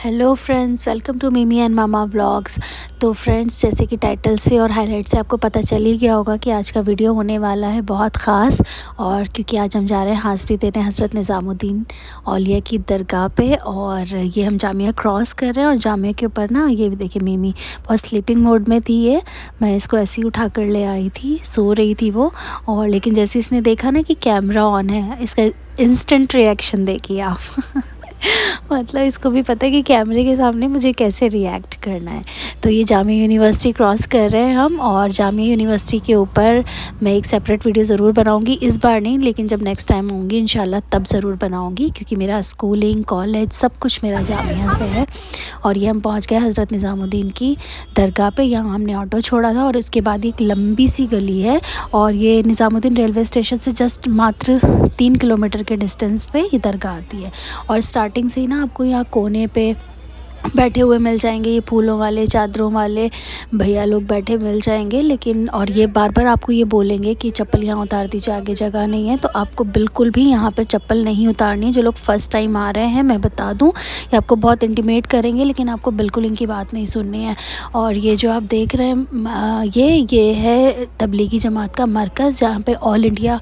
Hello friends, welcome to मिमी and mama vlogs. तो friends, जैसे कि टाइटल से और हाईलाइट से आपको पता चल ही गया होगा कि आज का वीडियो होने वाला है बहुत ख़ास। और क्योंकि आज हम जा रहे हैं हाज़िरी देने हज़रत निज़ामुद्दीन औलिया की दरगाह पे, और ये हम जामिया क्रॉस कर रहे हैं। और जामिया के ऊपर ना, ये भी देखिए मिमी बहुत स्लीपिंग मोड में थी। ये मैं इसको ऐसे ही उठा कर ले आई थी, सो रही थी वो। और लेकिन जैसे इसने देखा ना कि कैमरा ऑन है, इसका इंस्टेंट रिएक्शन देखिए आप मतलब इसको भी पता है कि कैमरे के सामने मुझे कैसे रिएक्ट करना है। तो ये जामिया यूनिवर्सिटी क्रॉस कर रहे हैं हम, और जामिया यूनिवर्सिटी के ऊपर मैं एक सेपरेट वीडियो ज़रूर बनाऊंगी। इस बार नहीं, लेकिन जब नेक्स्ट टाइम होंगी इंशाल्लाह तब ज़रूर बनाऊंगी, क्योंकि मेरा स्कूलिंग कॉलेज सब कुछ मेरा जामिया से है। और ये हम पहुंच गए हज़रत निज़ामुद्दीन की दरगाह पे। यहाँ हमने ऑटो छोड़ा था, और उसके बाद एक लंबी सी गली है, और ये निज़ामुद्दीन रेलवे स्टेशन से जस्ट मात्र 3 किलोमीटर के डिस्टेंस पे ये दरगाह आती है। और स्टार्टिंग से ही ना आपको यहाँ कोने पे बैठे हुए मिल जाएंगे, ये फूलों वाले चादरों वाले भैया लोग बैठे मिल जाएंगे। लेकिन और ये बार बार आपको ये बोलेंगे कि चप्पल यहाँ उतार दीजिए, आगे जगह नहीं है। तो आपको बिल्कुल भी यहाँ पर चप्पल नहीं उतारनी है। जो लोग फ़र्स्ट टाइम आ रहे हैं, मैं बता दूँ, ये आपको बहुत इंटीमेट करेंगे, लेकिन आपको बिल्कुल इनकी बात नहीं सुननी है। और ये जो आप देख रहे हैं, ये है तबलीगी जमात का मरकज़, जहाँ पर ऑल इंडिया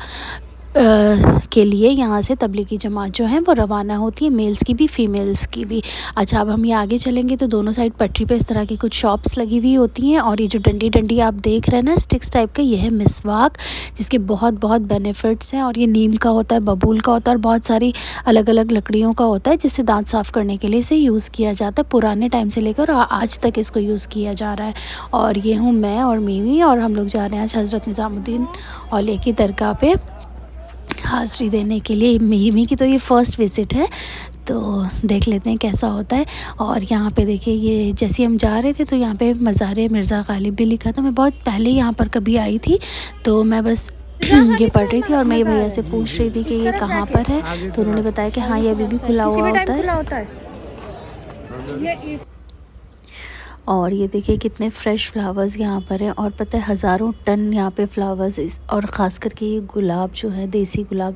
के लिए यहाँ से तबलीगी जमात जो है वो रवाना होती है, मेल्स की भी फ़ीमेल्स की भी। अच्छा, अब हम ये आगे चलेंगे तो दोनों साइड पटरी पे इस तरह की कुछ शॉप्स लगी हुई होती हैं। और ये जो डंडी डंडी आप देख रहे हैं ना, स्टिक्स टाइप का, ये है मिसवाक, जिसके बहुत बहुत बेनिफिट्स हैं। और ये नीम का होता है, बबूल का होता है, और बहुत सारी अलग अलग लकड़ियों का होता है, जिससे दांत साफ़ करने के लिए इसे यूज़ किया जाता है। पुराने टाइम से लेकर आज तक इसको यूज़ किया जा रहा है। और ये हूँ मैं और मिमी, और हम लोग जा रहे हैं आज हज़रत निज़ामुद्दीन औलिया की दरगाह पे हाज़िरी देने के लिए। मिमी की तो ये फ़र्स्ट विज़िट है, तो देख लेते हैं कैसा होता है। और यहाँ पे देखिए, ये जैसे हम जा रहे थे तो यहाँ पे मज़ार मिर्ज़ा गालिब भी लिखा था। मैं बहुत पहले यहाँ पर कभी आई थी, तो मैं बस ये पढ़ रही थी, और मैं ये भैया से पूछ रही थी कि ये कहाँ पर है। तो उन्होंने बताया कि हाँ, ये अभी भी खुला हुआ होता है। और ये देखिए कितने फ़्रेश फ्लावर्स यहाँ पर हैं। और पता है, हज़ारों टन यहाँ पे फ्लावर्स और ख़ास करके ये गुलाब जो है, देसी गुलाब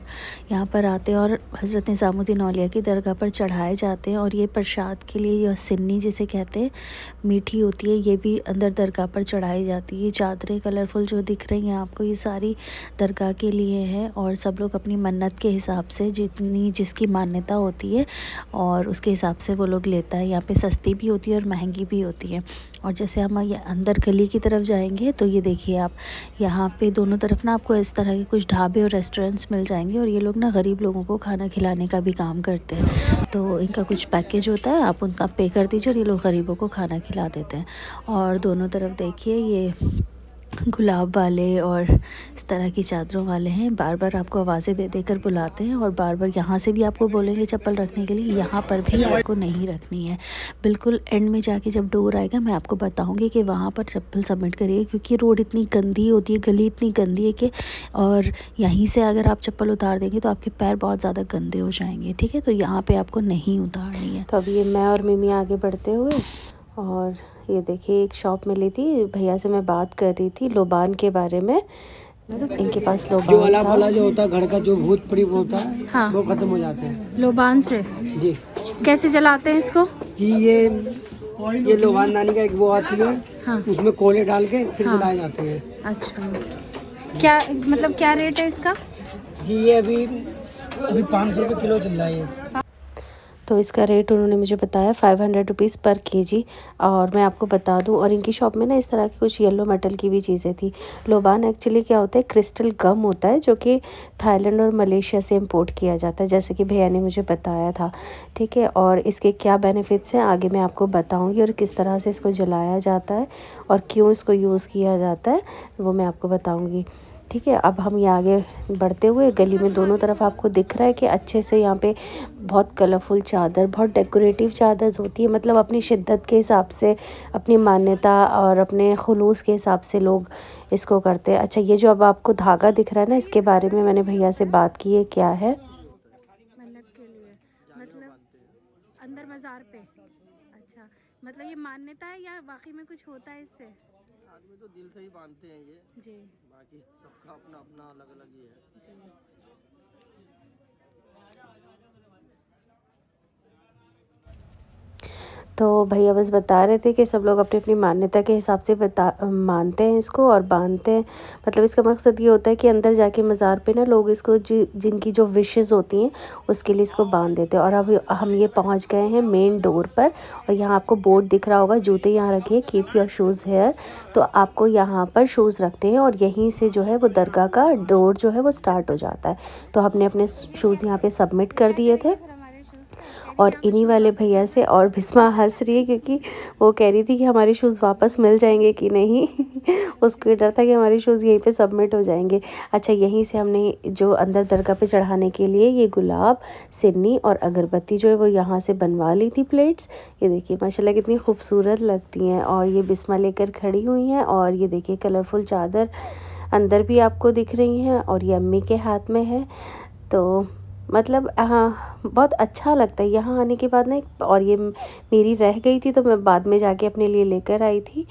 यहाँ पर आते हैं और हज़रत निज़ामुद्दीन औलिया की दरगाह पर चढ़ाए जाते हैं। और ये प्रसाद के लिए, यह सिन्नी जिसे कहते हैं, मीठी होती है, ये भी अंदर दरगाह पर चढ़ाई जाती है। ये चादरें कलरफुल जो दिख रही हैं आपको, ये सारी दरगाह के लिए हैं। और सब लोग अपनी मन्नत के हिसाब से, जितनी जिसकी मान्यता होती है और उसके हिसाब से वो लोग लेता है। यहाँ पे सस्ती भी होती है और महंगी भी होती है। और जैसे हम ये अंदर गली की तरफ जाएंगे तो ये देखिए आप, यहाँ पे दोनों तरफ ना आपको इस तरह के कुछ ढाबे और रेस्टोरेंट्स मिल जाएंगे। और ये लोग ना गरीब लोगों को खाना खिलाने का भी काम करते हैं। तो इनका कुछ पैकेज होता है, आप उनका पे कर दीजिए और ये लोग गरीबों को खाना खिला देते हैं। और दोनों तरफ देखिए, ये गुलाब वाले और इस तरह की चादरों वाले हैं। बार बार आपको आवाज़ें दे देकर बुलाते हैं, और बार बार यहाँ से भी आपको बोलेंगे चप्पल रखने के लिए। यहाँ पर भी आपको नहीं रखनी है। बिल्कुल एंड में जाके जब डोर आएगा, मैं आपको बताऊँगी कि वहाँ पर चप्पल सबमिट करिए, क्योंकि रोड इतनी गंदी होती है, गली इतनी गंदी है कि, और यहीं से अगर आप चप्पल उतार देंगे तो आपके पैर बहुत ज़्यादा गंदे हो जाएंगे। ठीक है, तो यहाँ पर आपको नहीं उतारनी है। तो अभी ये मैं और मिमी आगे बढ़ते हुए, और ये देखिए एक शॉप मिली थी, भैया से मैं बात कर रही थी लोबान के बारे में। इनके पास लोबान जो वाला वाला जो होता है, घर का जो भूत प्रेत होता है, हाँ, वो खत्म हो जाते हैं लोबान से। जी। कैसे चलाते हैं इसको? जी, ये लोबान नानी का एक वो आती है, हाँ, उसमें कोले डाल के फिर हाँ, जलाए जाते हैं। अच्छा, क्या मतलब क्या रेट है इसका? जी, ये अभी 500 रुपये किलो चल रहा है ये। तो इसका रेट उन्होंने मुझे बताया 500 रुपीज़ पर केजी। और मैं आपको बता दूं, और इनकी शॉप में ना इस तरह की कुछ येलो मेटल की भी चीज़ें थी। लोबान एक्चुअली क्या होता है, क्रिस्टल गम होता है, जो कि थाईलैंड और मलेशिया से इंपोर्ट किया जाता है, जैसे कि भैया ने मुझे बताया था। ठीक है, और इसके क्या बेनिफिट्स हैं आगे मैं आपको बताऊँगी, और किस तरह से इसको जलाया जाता है और क्यों इसको यूज़ किया जाता है, वो मैं आपको बताऊँगी। ठीक है, अब हम ये आगे बढ़ते हुए गली में दोनों तरफ आपको दिख रहा है कि अच्छे से यहाँ पे बहुत कलरफुल चादर, बहुत डेकोरेटिव चादर होती है। मतलब अपनी शिद्दत के हिसाब से, अपनी मान्यता और अपने खुलूस के हिसाब से लोग इसको करते हैं। अच्छा, ये जो अब आपको धागा दिख रहा है ना, इसके बारे में मैंने भैया से बात की है, क्या है मन्नत के लिए, मतलब अंदर मज़ार पे। अच्छा, मतलब ये मान्यता है या वाकई में कुछ होता है इससे? आदमी तो दिल से ही बांधते हैं ये, जी बाकी सबका अपना अपना अलग अलग ही है। जी। तो भैया बस बता रहे थे कि सब लोग अपनी अपनी मान्यता के हिसाब से मानते हैं इसको और बांधते हैं। मतलब इसका मकसद ये होता है कि अंदर जाके मज़ार पे ना लोग इसको जिनकी जो विशेस होती हैं उसके लिए इसको बांध देते हैं। और अब हम ये पहुंच गए हैं मेन डोर पर और यहाँ आपको बोर्ड दिख रहा होगा, जूते यहाँ रखिए, कीप योर शूज़ हेयर। तो आपको यहाँ पर शूज़ रखते हैं और यहीं से जो है वो दरगाह का डोर जो है वो स्टार्ट हो जाता है। तो हमने अपने शूज़ यहाँ पे सबमिट कर दिए थे और इन्हीं वाले भैया से, और बिस्मा हंस रही है क्योंकि वो कह रही थी कि हमारे शूज़ वापस मिल जाएंगे कि नहीं उसको डर था कि हमारे शूज़ यहीं पे सबमिट हो जाएंगे। अच्छा, यहीं से हमने जो अंदर दरगाह पे चढ़ाने के लिए ये गुलाब, सिन्नी और अगरबत्ती जो है वो यहाँ से बनवा ली थी प्लेट्स। ये देखिए माशाल्लाह कितनी खूबसूरत लगती हैं। और ये बिस्मा लेकर खड़ी हुई हैं और ये देखिए कलरफुल चादर अंदर भी आपको दिख रही हैं और ये अम्मी के हाथ में है। तो मतलब हाँ, बहुत अच्छा लगता है यहाँ आने के बाद ना। और ये मेरी रह गई थी तो मैं बाद में जाके अपने लिए लेकर आई थी।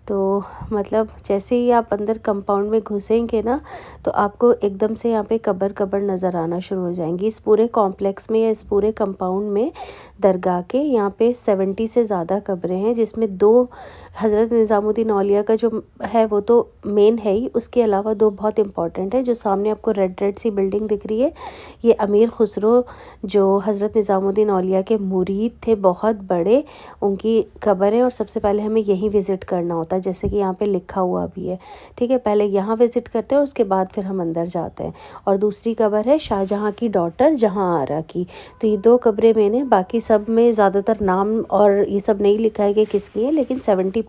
तो मतलब जैसे ही आप अंदर कंपाउंड में घुसेंगे ना तो आपको एकदम से यहाँ पे कब्र नज़र आना शुरू हो जाएंगी। इस पूरे कॉम्प्लेक्स में या इस पूरे कंपाउंड में दरगाह के यहाँ पे 70 से ज़्यादा कब्रें हैं, जिसमें 2 हज़रत निज़ामुद्दीन औलिया का जो है वो तो मेन है ही, उसके अलावा 2 बहुत इंपॉर्टेंट है। जो सामने आपको रेड सी बिल्डिंग दिख रही है, ये अमीर खुसरो जो हज़रत निज़ामुद्दीन औलिया के मुरीद थे, बहुत बड़े, उनकी कब्र है। और सबसे पहले हमें यहीं विज़िट करना होता है, जैसे कि यहाँ पे लिखा हुआ भी है, ठीक है। पहले यहाँ विज़िट करते हैं और उसके बाद फिर हम अंदर जाते हैं। और दूसरी कब्र है शाहजहाँ की डॉटर जहाँ आरा की। तो ये 2 कब्रें मैंने, बाकी सब में ज़्यादातर नाम और ये सब नहीं लिखा है कि किसकी है, लेकिन 70+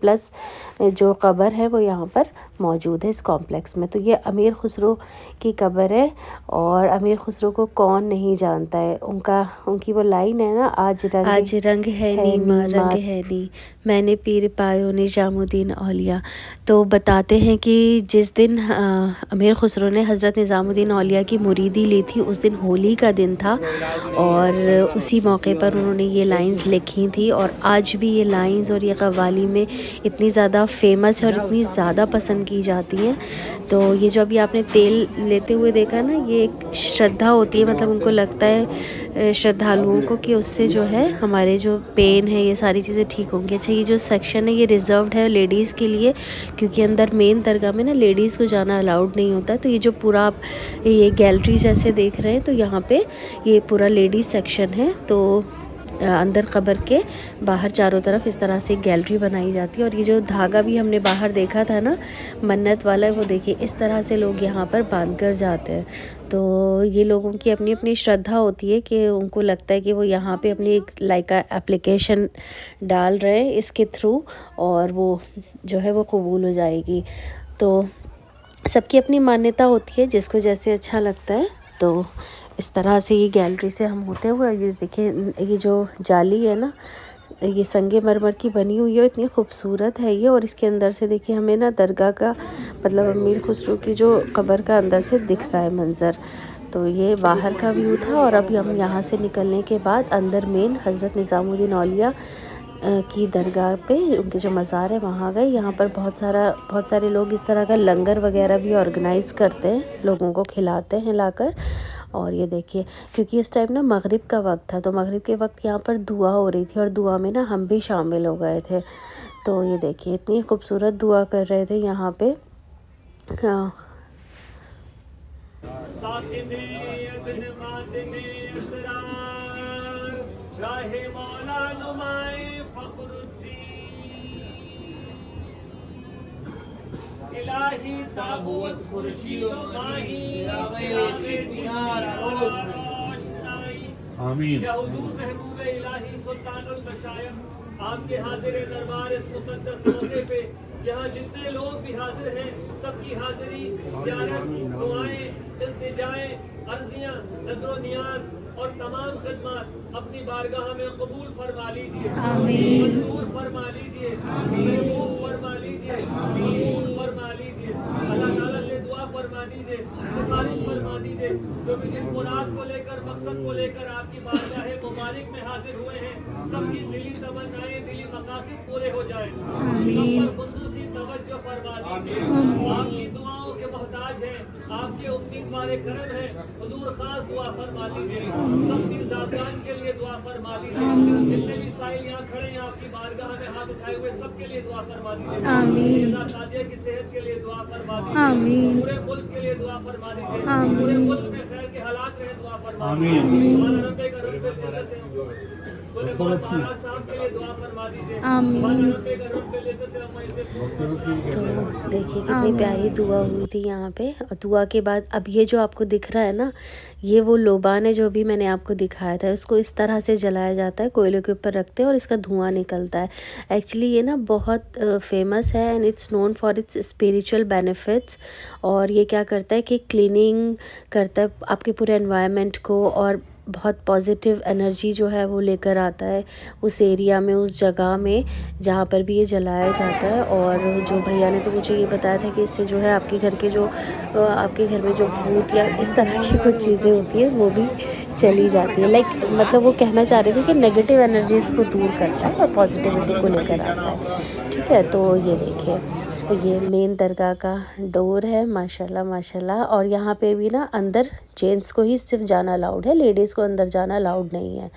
जो कब्र है वो यहाँ पर मौजूद है इस कॉम्प्लेक्स में। तो ये अमीर खुसरो की कब्र है और अमीर खुसरो को कौन नहीं जानता है। उनकी वो लाइन है ना, आज रंग है नी माँ रंग है नी, मैंने पीर पायो निजामुद्दीन औलिया। तो बताते हैं कि जिस दिन अमीर खुसरो ने हज़रत निज़ामुद्दीन औलिया की मुरीदी ली थी उस दिन होली का दिन था और उसी मौके पर उन्होंने ये लाइंस लिखी थी। और आज भी ये लाइंस और ये कव्वाली में इतनी ज़्यादा फेमस है और इतनी ज़्यादा पसंद की जाती हैं। तो ये जो अभी आपने तेल लेते हुए देखा ना, ये एक श्रद्धा होती है। मतलब उनको लगता है श्रद्धालुओं को कि उससे जो है हमारे जो पेन है ये सारी चीज़ें ठीक होंगी। अच्छा, ये जो सेक्शन है ये रिज़र्व्ड है लेडीज़ के लिए, क्योंकि अंदर मेन दरगाह में ना लेडीज़ को जाना अलाउड नहीं होता। तो ये जो पूरा आप ये गैलरी जैसे देख रहे हैं, तो यहाँ पे ये पूरा लेडीज़ सेक्शन है। तो अंदर कब्र के बाहर चारों तरफ इस तरह से गैलरी बनाई जाती है। और ये जो धागा भी हमने बाहर देखा था ना मन्नत वाला, वो देखिए इस तरह से लोग यहाँ पर बांध कर जाते हैं। तो ये लोगों की अपनी अपनी श्रद्धा होती है कि उनको लगता है कि वो यहाँ पे अपनी एक लाइका एप्लीकेशन डाल रहे हैं इसके थ्रू और वो जो है वो कबूल हो जाएगी। तो सबकी अपनी मान्यता होती है, जिसको जैसे अच्छा लगता है। तो इस तरह से ये गैलरी से हम होते हुए, ये देखें ये जो जाली है ना, ये संगे मरमर की बनी हुई है, इतनी खूबसूरत है ये। और इसके अंदर से देखिए हमें ना दरगाह का मतलब अमीर खुसरो की जो कब्र का अंदर से दिख रहा है मंज़र। तो ये बाहर का व्यू था। और अभी हम यहाँ से निकलने के बाद अंदर मेन हज़रत निज़ामुद्दीन औलिया की दरगाह पे उनके जो मज़ार है वहाँ गए। यहाँ पर बहुत सारे लोग इस तरह का लंगर वगैरह भी ऑर्गेनाइज़ करते हैं, लोगों को खिलाते हैं लाकर। और ये देखिए क्योंकि इस टाइम ना मगरिब का वक्त था, तो मगरिब के वक्त यहाँ पर दुआ हो रही थी और दुआ में ना हम भी शामिल हो गए थे। तो ये देखिए इतनी खूबसूरत दुआ कर रहे थे यहाँ पे। हाँ, इलाही ताबूत खुर्शीद माही आमीन या हुजूर महबूब इलाही सुल्तानुल मशाइख आपके हाजिर दरबार इस मुकद्दस मौके पे यहाँ जितने लोग भी हाजिर हैं सबकी हाजिरी, ज़ियारत, दुआएं, इल्तिजाएं, अर्जियां, नज़रो नियाज और तमाम खिदमत अपनी बारगाह में कबूल फरमा लीजिए, मंजूर फरमा लीजिए, महबूब फरमा लीजिए, कबूल फरमा लीजिए। अल्लाह ताला से दुआ फरमा दीजिए, सिफारिश फरमा दीजिए। जो भी जिस मुराद को लेकर, मकसद को लेकर आपकी बारगाह मुबारक में हाजिर हुए हैं, सबकी दिली तमन्नाएं, दिली मकासिद पूरे हो जाए। सब पर खुसूसी तवज्जो फरमा दीजिए। आपकी दुआओं के मोहताज हैं, आपके उम्मीदवार करम है, हुजूर खास दुआ फरमा दीजिए, सब मिर्जादान के लिए दुआ फरमा दीजिए, जितने भी साहिल यहाँ खड़े हैं आपकी बारगाह में हाथ उठाए हुए सबके लिए दुआ फरमा दीजिए, आमीन। सादिया की सेहत के लिए दुआ फरमा आमीन। दीजिए, पूरे मुल्क के लिए दुआ फरमा दीजिए, पूरे मुल्क में खैर के हालात रहे दुआ फरमा दीजिए, हमारा रब्बे का रब्बे इज्जत है, बोले बहुत महाराज साहब के लिए दुआ फरमा दीजिए, आमीन। हमारा रब्बे का रब्बे इज्जत है, हम इसे तो देखिए कितनी प्यारी दुआ हुई थी यहाँ पे। और दुआ के बाद अब ये जो आपको दिख रहा है ना, ये वो लोबान है जो भी मैंने आपको दिखाया था। इसको इस तरह से जलाया जाता है, कोयले के ऊपर रखते हैं और इसका धुआं निकलता है। एक्चुअली ये ना बहुत फेमस है and it's known for its spiritual benefits. और ये क्या करता है कि क्लीनिंग करता है आपके पूरे एनवायरनमेंट को, और बहुत पॉजिटिव एनर्जी जो है वो लेकर आता है उस एरिया में, उस जगह में जहाँ पर भी ये जलाया जाता है। और जो भैया ने तो मुझे ये बताया था कि इससे जो है आपके घर के जो आपके घर में जो भूत या इस तरह की कुछ चीज़ें होती है वो भी चली जाती है। लाइक मतलब वो कहना चाह रहे थे कि नेगेटिव एनर्जीज़ को दूर करता है और पॉजिटिविटी को लेकर आता है। ठीक है, तो ये देखिए ये मेन दरगाह का डोर है, माशाल्लाह माशाल्लाह। और यहाँ पे भी ना अंदर जेंट्स को ही सिर्फ जाना अलाउड है, लेडीज़ को अंदर जाना अलाउड नहीं है।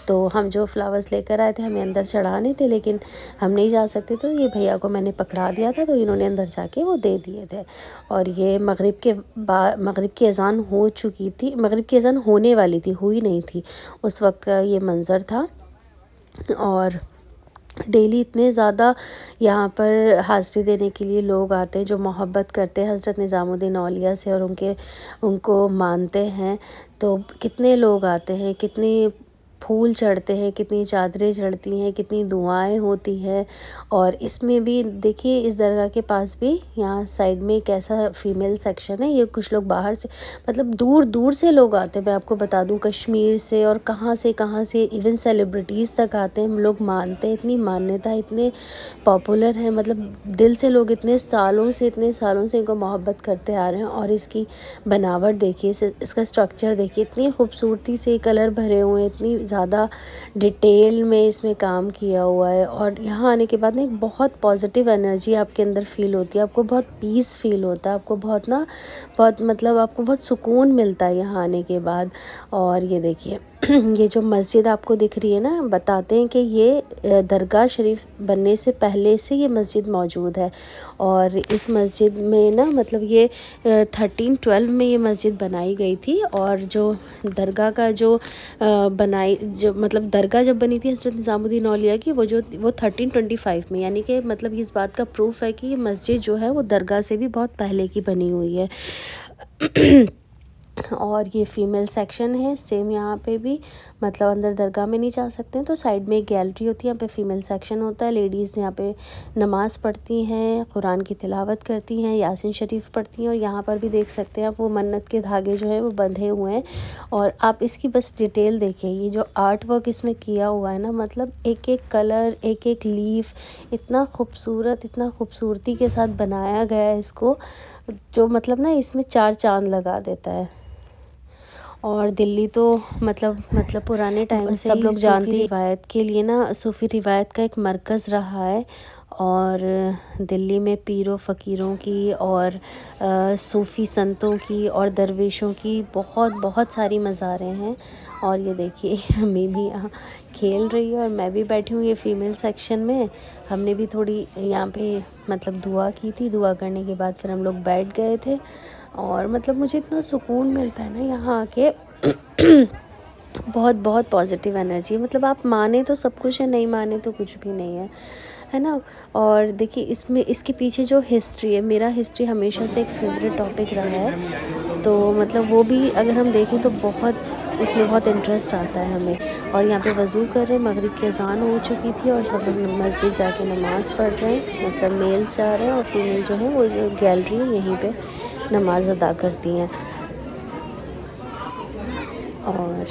तो हम जो फ्लावर्स लेकर आए थे हमें अंदर चढ़ाने थे, लेकिन हम नहीं जा सकते, तो ये भैया को मैंने पकड़ा दिया था, तो इन्होंने अंदर जाके वो दे दिए थे। और ये मगरिब की अज़ान हो चुकी थी, मगरिब की अज़ान होने वाली थी, हुई नहीं थी उस वक्त का ये मंज़र था। और डेली इतने ज़्यादा यहाँ पर हाज़िरी देने के लिए लोग आते हैं जो मोहब्बत करते हैं हज़रत निज़ामुद्दीन औलिया से और उनको मानते हैं। तो कितने लोग आते हैं, कितने फूल चढ़ते हैं, कितनी चादरें चढ़ती हैं, कितनी दुआएं होती हैं। और इसमें भी देखिए इस दरगाह के पास भी यहाँ साइड में एक ऐसा फ़ीमेल सेक्शन है। ये कुछ लोग बाहर से मतलब दूर दूर से लोग आते हैं, मैं आपको बता दूँ, कश्मीर से और कहाँ से इवन सेलिब्रिटीज़ तक आते हैं। हम लोग मानते हैं, इतनी मान्यता, इतने पॉपुलर है, मतलब दिल से लोग इतने सालों से इनको मोहब्बत करते आ रहे हैं। और इसकी बनावट देखिए, इसका स्ट्रक्चर देखिए, इतनी खूबसूरती से कलर भरे हुए हैं, इतनी ज़्यादा डिटेल में इसमें काम किया हुआ है। और यहाँ आने के बाद ना एक बहुत पॉजिटिव एनर्जी आपके अंदर फ़ील होती है, आपको बहुत पीस फ़ील होता है, आपको बहुत मतलब आपको बहुत सुकून मिलता है यहाँ आने के बाद। और ये देखिए ये जो मस्जिद आपको दिख रही है ना, बताते हैं कि ये दरगाह शरीफ बनने से पहले से ये मस्जिद मौजूद है। और इस मस्जिद में ना मतलब ये 1312 में ये मस्जिद बनाई गई थी। और जो दरगाह का जो मतलब दरगाह जब बनी थी हज़रत निज़ामुद्दीन औलिया की, वो 1325 में, यानी कि मतलब इस बात का प्रूफ है कि ये मस्जिद जो है वो दरगाह से भी बहुत पहले की बनी हुई है। और ये फ़ीमेल सेक्शन है सेम, यहाँ पे भी मतलब अंदर दरगाह में नहीं जा सकते हैं, तो साइड में एक गैलरी होती है, यहाँ पे फ़ीमेल सेक्शन होता है। लेडीज़ यहाँ पे नमाज़ पढ़ती हैं, कुरान की तिलावत करती हैं, यासीन शरीफ पढ़ती हैं। और यहाँ पर भी देख सकते हैं आप वो मन्नत के धागे जो हैं वो बंधे हुए हैं। और आप इसकी बस डिटेल देखिए, ये जो आर्ट वर्क इसमें किया हुआ है ना, मतलब एक एक कलर, एक एक लीफ इतना खूबसूरत, इतना खूबसूरती के साथ बनाया गया है इसको, जो मतलब ना इसमें 4 चाँद लगा देता है। और दिल्ली तो मतलब पुराने टाइम से सब लोग जानते हैं, रिवायत के लिए ना सूफ़ी रिवायत का एक मरकज़ रहा है। और दिल्ली में पीरों फ़कीरों की और सूफ़ी संतों की और दरवेशों की बहुत सारी मज़ारें हैं। और ये देखिए मीमी यहाँ खेल रही है और मैं भी बैठी हूँ ये फ़ीमेल सेक्शन में। हमने भी थोड़ी यहाँ पे मतलब दुआ की थी, दुआ करने के बाद फिर हम लोग बैठ गए थे। और मतलब मुझे इतना सुकून मिलता है ना यहाँ आके, बहुत पॉजिटिव एनर्जी है। मतलब आप माने तो सब कुछ है, नहीं माने तो कुछ भी नहीं है ना। और देखिए इसमें इसके पीछे जो हिस्ट्री है, मेरा हिस्ट्री हमेशा से एक फेवरेट टॉपिक रहा है, तो मतलब वो भी अगर हम देखें तो उसमें बहुत इंटरेस्ट आता है हमें। और यहाँ पे वज़ू कर रहे हैं, मगरिब की अज़ान हो चुकी थी और सब लोग मस्जिद जाके नमाज़ पढ़ रहे हैं। मतलब मेल्स जा रहे हैं और फीमेल जो है वो जो गैलरी है यहीं पे नमाज़ अदा करती हैं। और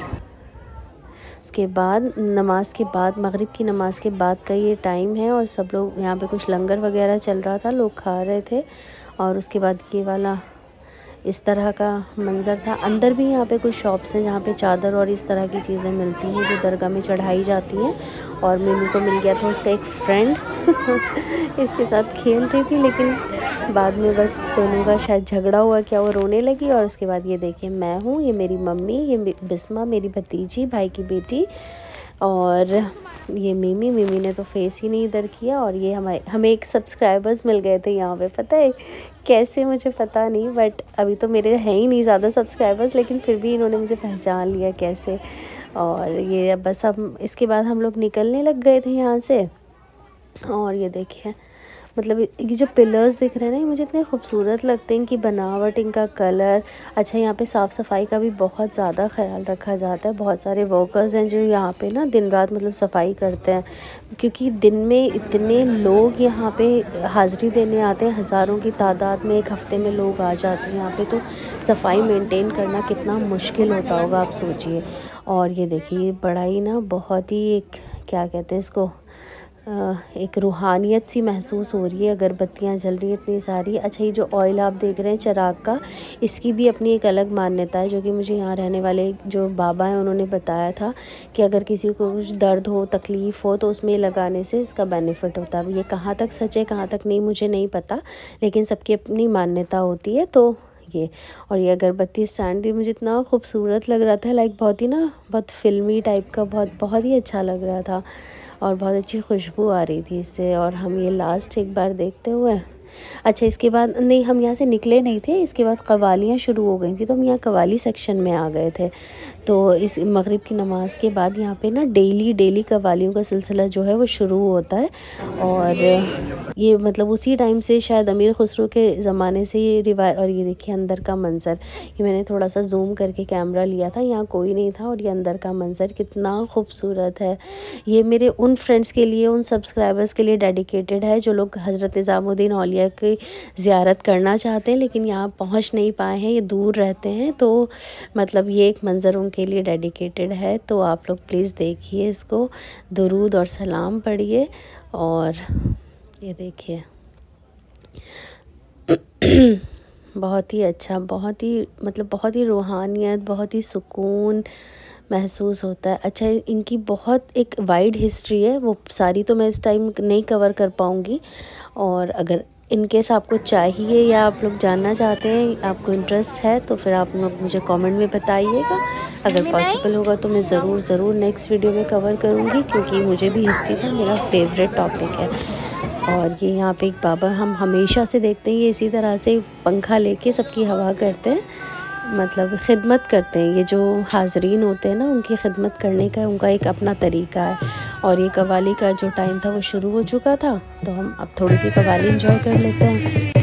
उसके बाद नमाज के बाद, मगरिब की नमाज़ के बाद का ये टाइम है और सब लोग यहाँ पे कुछ लंगर वगैरह चल रहा था, लोग खा रहे थे। और उसके बाद ये वाला इस तरह का मंज़र था। अंदर भी यहाँ पे कुछ शॉप्स हैं जहाँ पे चादर और इस तरह की चीज़ें मिलती हैं जो दरगाह में चढ़ाई जाती हैं। और मिमी को मिल गया था उसका एक फ्रेंड इसके साथ खेल रही थी, लेकिन बाद में बस दोनों का शायद झगड़ा हुआ क्या, वो रोने लगी। और उसके बाद ये देखिए मैं हूँ, ये मेरी मम्मी, ये बिस्मा मेरी भतीजी, भाई की बेटी, और ये मिमी ने तो फेस ही नहीं इधर किया। और ये हमें एक सब्सक्राइबर्स मिल गए थे यहाँ पे, पता है कैसे मुझे पता नहीं, बट अभी तो मेरे हैं ही नहीं ज़्यादा सब्सक्राइबर्स, लेकिन फिर भी इन्होंने मुझे पहचान लिया कैसे। और ये बस हम इसके बाद हम लोग निकलने लग गए थे यहाँ से। और ये देखिए मतलब ये जो पिलर्स दिख रहे हैं ना, ये मुझे इतने खूबसूरत लगते हैं, इनकी बनावट, इनका कलर। अच्छा, यहाँ पे साफ़ सफाई का भी बहुत ज़्यादा ख्याल रखा जाता है। बहुत सारे वर्कर्स हैं जो यहाँ पे ना दिन रात मतलब सफाई करते हैं, क्योंकि दिन में इतने लोग यहाँ पे हाज़िरी देने आते हैं, हज़ारों की तादाद में एक हफ़्ते में लोग आ जाते हैं यहाँ पे, तो सफाई मेंटेन करना कितना मुश्किल होता होगा, आप सोचिए। और ये देखिए बड़ा ही ना बहुत ही एक क्या कहते हैं इसको, एक रूहानियत सी महसूस हो रही है। अगरबत्तियाँ जल रही हैं इतनी सारी। अच्छा, ये जो ऑयल आप देख रहे हैं चिराग का, इसकी भी अपनी एक अलग मान्यता है, जो कि मुझे यहाँ रहने वाले जो बाबा हैं उन्होंने बताया था कि अगर किसी को कुछ दर्द हो, तकलीफ़ हो, तो उसमें लगाने से इसका बेनिफिट होता है। ये कहाँ तक सच है कहाँ तक नहीं मुझे नहीं पता, लेकिन सबकी अपनी मान्यता होती है। तो ये और ये अगरबत्ती स्टैंड भी मुझे इतना खूबसूरत लग रहा था, लाइक बहुत ही ना बहुत फ़िल्मी टाइप का, बहुत ही अच्छा लग रहा था और बहुत अच्छी खुशबू आ रही थी इससे। और हम ये लास्ट एक बार देखते हुए, अच्छा इसके बाद नहीं, हम यहाँ से निकले नहीं थे, इसके बाद कवालियाँ शुरू हो गई थी, तो हम यहाँ कवाली सेक्शन में आ गए थे। तो इस मगरिब की नमाज़ के बाद यहाँ पे ना डेली कवालियों का सिलसिला जो है वो शुरू होता है। और ये मतलब उसी टाइम से शायद अमीर खुसरो के ज़माने से ये रिवाज। और ये देखिए अंदर का मंज़र, ये मैंने थोड़ा सा जूम करके कैमरा लिया था, यहाँ कोई नहीं था। और ये अंदर का मंज़र कितना खूबसूरत है। ये मेरे उन फ्रेंड्स के लिए, उन सब्सक्राइबर्स के लिए डेडिकेटेड है जो लोग हज़रत निज़ामुद्दीन औलिया की ज़ियारत करना चाहते हैं लेकिन यहाँ पहुँच नहीं पाए हैं, ये दूर रहते हैं। तो मतलब ये एक मंज़र उनके लिए डेडिकेटेड है। तो आप लोग प्लीज़ देखिए इसको, दुरूद और सलाम पढ़िए। और ये देखिए बहुत ही अच्छा, बहुत ही मतलब बहुत ही रूहानियत, बहुत ही सुकून महसूस होता है। अच्छा, इनकी बहुत एक वाइड हिस्ट्री है, वो सारी तो मैं इस टाइम नहीं कवर कर पाऊँगी। और अगर इनकेस आपको चाहिए या आप लोग जानना चाहते हैं, आपको इंटरेस्ट है, तो फिर आप लोग मुझे कमेंट में बताइएगा। अगर पॉसिबल होगा तो मैं ज़रूर नेक्स्ट वीडियो में कवर करूँगी, क्योंकि मुझे भी हिस्ट्री का मेरा फेवरेट टॉपिक है। और ये यहाँ पे एक बाबा हम हमेशा से देखते हैं, ये इसी तरह से पंखा लेके सबकी हवा करते हैं, मतलब खिदमत करते हैं। ये जो हाज़रीन होते हैं ना, उनकी खिदमत करने का उनका एक अपना तरीका है। और ये कव्वाली का जो टाइम था वो शुरू हो चुका था, तो हम अब थोड़ी सी कव्वाली एंजॉय कर लेते हैं।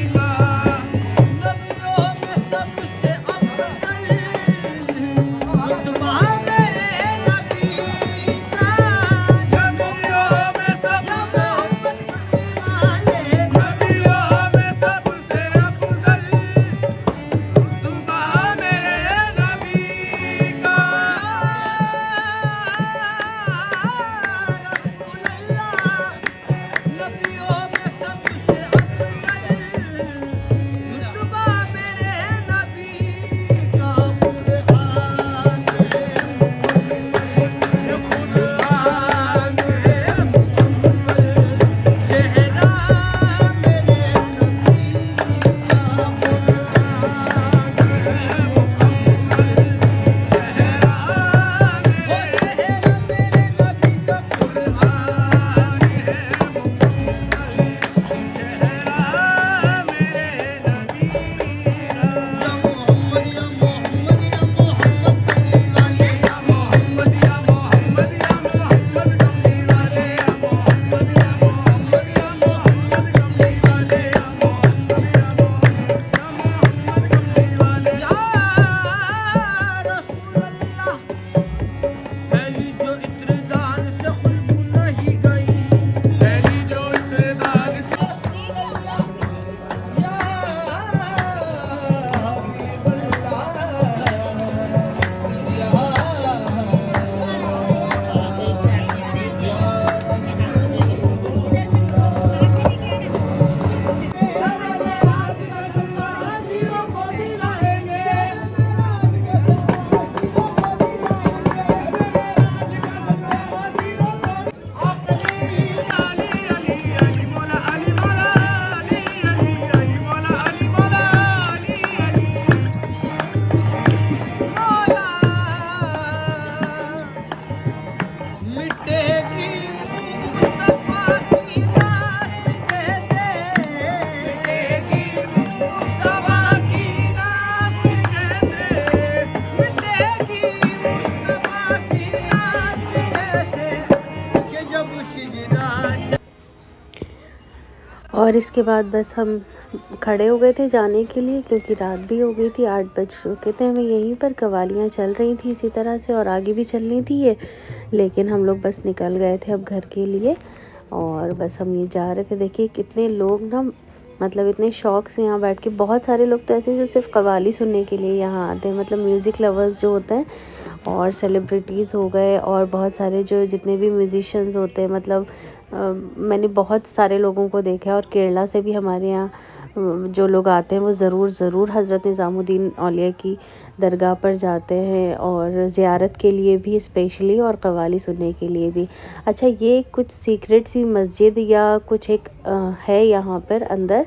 और इसके बाद बस हम खड़े हो गए थे जाने के लिए, क्योंकि रात भी हो गई थी, 8 बज चुके थे हमें। यहीं पर कवालियाँ चल रही थी इसी तरह से, और आगे भी चलनी थी ये, लेकिन हम लोग बस निकल गए थे अब घर के लिए। और बस हम ये जा रहे थे। देखिए कितने लोग ना, मतलब इतने शौक से यहाँ बैठ के, बहुत सारे लोग तो ऐसे हैं जो सिर्फ कव्वाली सुनने के लिए यहाँ आते हैं, मतलब म्यूज़िक लवर्स जो होते हैं, और सेलिब्रिटीज़ हो गए, और बहुत सारे जो जितने भी म्यूजिशियंस होते हैं, मतलब मैंने बहुत सारे लोगों को देखा है। और केरला से भी हमारे यहाँ जो लोग आते हैं वो ज़रूर हज़रत निज़ामुद्दीन औलिया की दरगाह पर जाते हैं, और ज़ियारत के लिए भी स्पेशली, और कव्वाली सुनने के लिए भी। अच्छा, ये कुछ सीक्रेट सी मस्जिद या कुछ एक है यहाँ पर अंदर।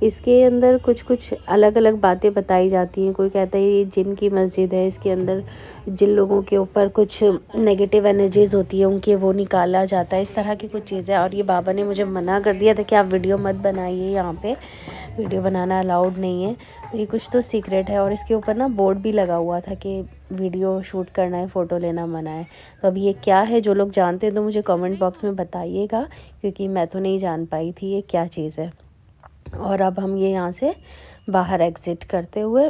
इसके अंदर कुछ अलग अलग बातें बताई जाती हैं। कोई कहता है ये जिन की मस्जिद है, इसके अंदर जिन लोगों के ऊपर कुछ नेगेटिव एनर्जीज़ होती है उनके वो निकाला जाता है, इस तरह की कुछ चीज़ें। और ये बाबा ने मुझे मना कर दिया था कि आप वीडियो मत बनाइए, यहाँ पे वीडियो बनाना अलाउड नहीं है। तो ये कुछ तो सीक्रेट है, और इसके ऊपर ना बोर्ड भी लगा हुआ था कि वीडियो शूट करना है, फ़ोटो लेना मना है। तो अब ये क्या है, जो लोग जानते हैं तो मुझे कमेंट बॉक्स में बताइएगा, क्योंकि मैं तो नहीं जान पाई थी ये क्या चीज़ है। और अब हम ये यहाँ से बाहर एग्ज़िट करते हुए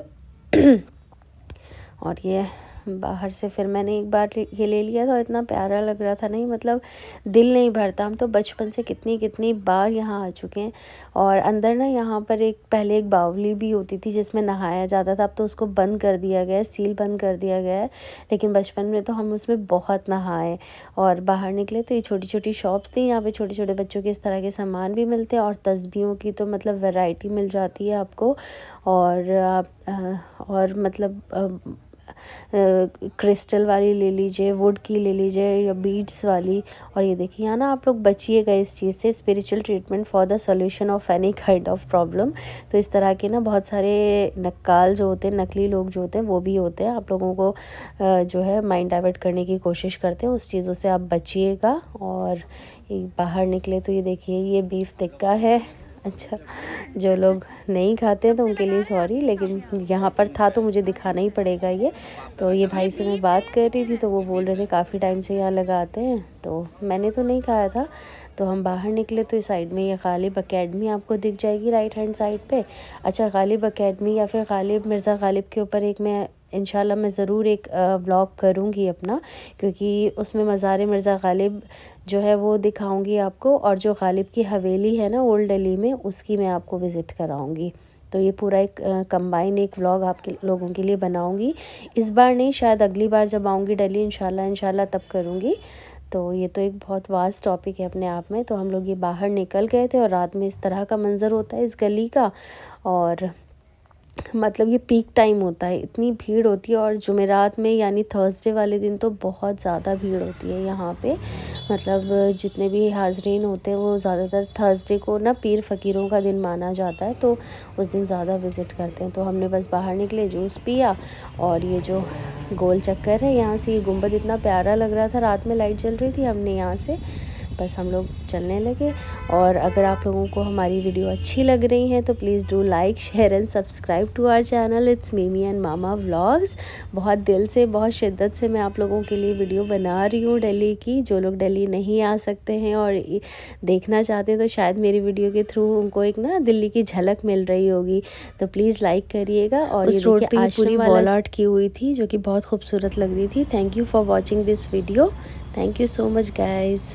और ये बाहर से फिर मैंने एक बार ये ले लिया था, और इतना प्यारा लग रहा था, नहीं मतलब दिल नहीं भरता। हम तो बचपन से कितनी बार यहाँ आ चुके हैं। और अंदर ना यहाँ पर पहले एक बावली भी होती थी जिसमें नहाया जाता था। अब तो उसको बंद कर दिया गया है, सील बंद कर दिया गया है, लेकिन बचपन में तो हम उसमें बहुत नहाए। और बाहर निकले तो ये छोटी छोटी शॉप्स थी, यहाँ पे छोटे छोटे बच्चों के इस तरह के सामान भी मिलते हैं, और तस्बीहों की तो मतलब वैरायटी मिल जाती है आपको। और मतलब क्रिस्टल वाली ले लीजिए, वुड की ले लीजिए, या बीड्स वाली। और ये देखिए यहाँ ना आप लोग बचिएगा इस चीज़ से, spiritual treatment for the solution of any kind of problem. तो इस तरह के ना बहुत सारे नक्काल जो होते हैं, नकली लोग जो होते हैं वो भी होते हैं, आप लोगों को जो है माइंड डाइवर्ट करने की कोशिश करते हैं। उस चीज़ों से आप बचिएगा। और बाहर निकले तो ये देखिए ये बीफ टिक्का है। अच्छा, जो लोग नहीं खाते हैं तो उनके लिए सॉरी, लेकिन यहाँ पर था तो मुझे दिखाना ही पड़ेगा ये। तो ये भाई से मैं बात कर रही थी तो वो बोल रहे थे काफ़ी टाइम से यहाँ लगाते हैं, तो मैंने तो नहीं खाया था। तो हम बाहर निकले तो इस साइड में ये गालिब अकेडमी आपको दिख जाएगी राइट हैंड साइड पे। अच्छा, गालिब अकेडमी या फिर गालिब मिर्ज़ा गालिब के ऊपर मैं इंशाल्लाह मैं ज़रूर एक व्लॉग करूँगी अपना, क्योंकि उसमें मज़ार मिर्ज़ा गालिब जो है वो दिखाऊंगी आपको, और जो गालिब की हवेली है ना ओल्ड दिल्ली में, उसकी मैं आपको विज़िट कराऊंगी। तो ये पूरा एक कंबाइन एक व्लॉग आपके लोगों के लिए बनाऊंगी। इस बार नहीं, शायद अगली बार जब आऊँगी दिल्ली इंशाल्लाह तब करूँगी। तो ये तो एक बहुत वास्ट टॉपिक है अपने आप में। तो हम लोग ये बाहर निकल गए थे, और रात में इस तरह का मंज़र होता है इस गली का। और मतलब ये पीक टाइम होता है, इतनी भीड़ होती है। और जुमेरात में यानी थर्सडे वाले दिन तो बहुत ज़्यादा भीड़ होती है यहाँ पे। मतलब जितने भी हाजरीन होते हैं वो ज़्यादातर थर्सडे को ना पीर फ़कीरों का दिन माना जाता है, तो उस दिन ज़्यादा विज़िट करते हैं। तो हमने बस बाहर निकले, जूस पिया, और ये जो गोल चक्कर है यहाँ से, ये गुंबद इतना प्यारा लग रहा था, रात में लाइट जल रही थी। हमने यहाँ से बस हम लोग चलने लगे। और अगर आप लोगों को हमारी वीडियो अच्छी लग रही है तो please do like, share and subscribe to our channel. It's Mimi and mama vlogs. बहुत दिल से, बहुत शिद्दत से मैं आप लोगों के लिए वीडियो बना रही हूँ दिल्ली की। जो लोग दिल्ली नहीं आ सकते हैं और देखना चाहते हैं तो शायद मेरी वीडियो के थ्रू उनको एक ना दिल्ली की झलक मिल रही होगी। तो प्लीज़ लाइक करिएगा। और इस रोड पे पूरी वॉल आर्ट की हुई थी जो कि बहुत खूबसूरत लग रही थी। Thank you for watching this video. Thank you so much guys.